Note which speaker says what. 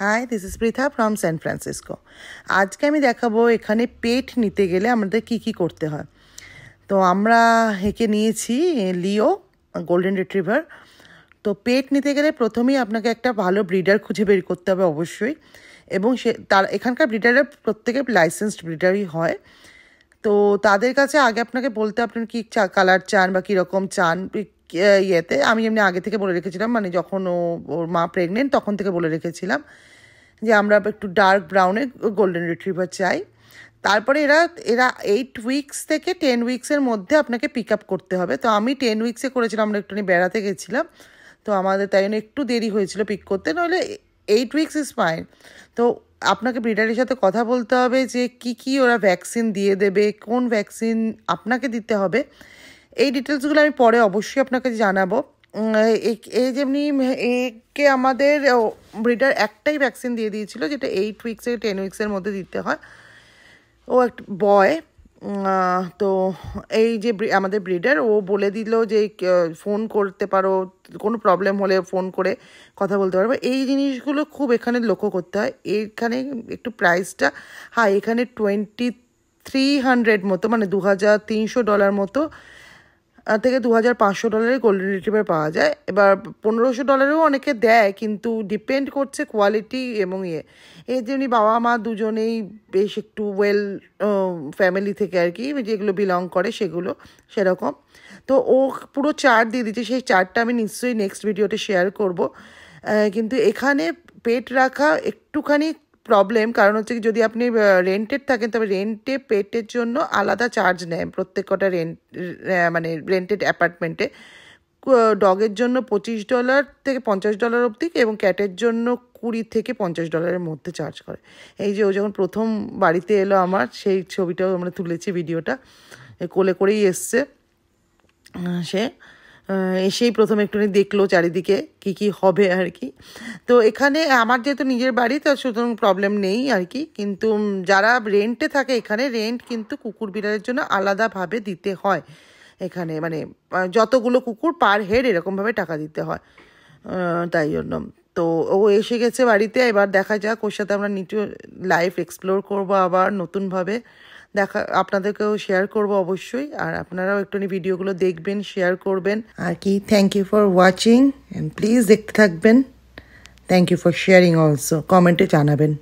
Speaker 1: High, this is Pritha from San Francisco. আজকে আমি দেখাবো এখানে পেট নিতে গেলে আমাদের কি কি করতে হয়। তো আমরা একে নিয়েছি লিও গোল্ডেন রিট্রিভার। তো পেট নিতে গেলে প্রথমেই আপনাকে একটা ভালো ব্রিডার খুঁজে বের করতে হবে অবশ্যই, এবং তার এখানকার ব্রিডারের প্রত্যেকের লাইসেন্সড ব্রিডারই হয়। তো তাদের কাছে আগে আপনাকে বলতে আপনার কী কালার চান বা কীরকম চান ইয়েতে। আমি এমনি আগে থেকে বলে রেখেছিলাম, মানে যখন ওর মা প্রেগনেন্ট তখন থেকে বলে রেখেছিলাম যে আমরা একটু ডার্ক ব্রাউনের গোল্ডেন রিট্রিভার চাই। তারপরে এরা 8 উইকস থেকে 10 উইক্সের মধ্যে আপনাকে পিক আপ করতে হবে। তো আমি 10 উইক্সে করেছিলাম, আমরা একটুখানি বেড়াতে গেছিলাম, তো আমাদের তাই জন্য একটু দেরি হয়েছিল পিক করতে, নাহলে 8 উইক্স ইজ ফাইন। তো আপনাকে ব্রিডারের সাথে কথা বলতে হবে যে কি ওরা ভ্যাকসিন দিয়ে দেবে, কোন ভ্যাকসিন আপনাকে দিতে হবে। এই ডিটেলসগুলো আমি পরে অবশ্যই আপনাকে জানাবো। এই যেমনি একে আমাদের ব্রিডার একটাই ভ্যাকসিন দিয়ে দিয়েছিল, যেটা 8 উইক্স থেকে 10 উইক্সের মধ্যে দিতে হয়। ও একটা বয়। তো এই যে আমাদের ব্রিডার, ও বলে দিল যে ফোন করতে পারো, কোনো প্রবলেম হলে ফোন করে কথা বলতে পারবো। এই জিনিসগুলো খুব এখানে লক্ষ্য করতে হয়। এখানে একটু প্রাইসটা এখানে $2,300 মতো, মানে $2,300 মতো থেকে $2,500 গোল্ডেন রিট্রিভার পাওয়া যায়। এবার $1,500 অনেকে দেয়, কিন্তু ডিপেন্ড করছে কোয়ালিটি এবং এর যেমনি বাবা মা দুজনেই বেশ একটু ওয়েল ফ্যামিলি থেকে আর কি, যেগুলো বিলং করে সেগুলো সেরকম। তো ও পুরো চার্ট দিয়ে দিচ্ছে, সেই চার্টটা আমি নিশ্চয়ই নেক্সট ভিডিওতে শেয়ার করব। কিন্তু এখানে পেট রাখা একটুখানি প্রবলেম, কারণ হচ্ছে কি, যদি আপনি রেন্টেড থাকেন তবে রেন্টে পেটের জন্য আলাদা চার্জ নেয় প্রত্যেক কটা মানে রেন্টেড অ্যাপার্টমেন্টে। ডগের জন্য $25 থেকে $50 অবধি, এবং ক্যাটের জন্য $20 থেকে $50 মধ্যে চার্জ করে। এই যে ও যখন প্রথম বাড়িতে এলো আমার, সেই ছবিটাও আমরা তুলেছি, ভিডিওটা কোলে করেই এসছে সে। এসেই প্রথমে একটুখানি দেখলো চারিদিকে কি হবে আর কি। তো এখানে আমার যেহেতু নিজের বাড়ি, তার সুতরাং প্রবলেম নেই আর কি। কিন্তু যারা রেন্টে থাকে, এখানে রেন্ট কিন্তু কুকুর বিড়ালের জন্য আলাদাভাবে দিতে হয় এখানে, মানে যতগুলো কুকুর পার হেড এরকমভাবে টাকা দিতে হয়। তাই জন্য তো ও এসে গেছে বাড়িতে। এবার দেখা যাক, ওর সাথে আমরা লাইফ এক্সপ্লোর করবো আবার নতুনভাবে। আপনাদেরকেও শেয়ার করব অবশ্যই, আর আপনারাও একটুখানি ভিডিওগুলো দেখবেন, শেয়ার করবেন আর কি। Thank you for watching, and please দেখতে থাকবেন। Thank you for sharing also, কমেন্টে জানাবেন।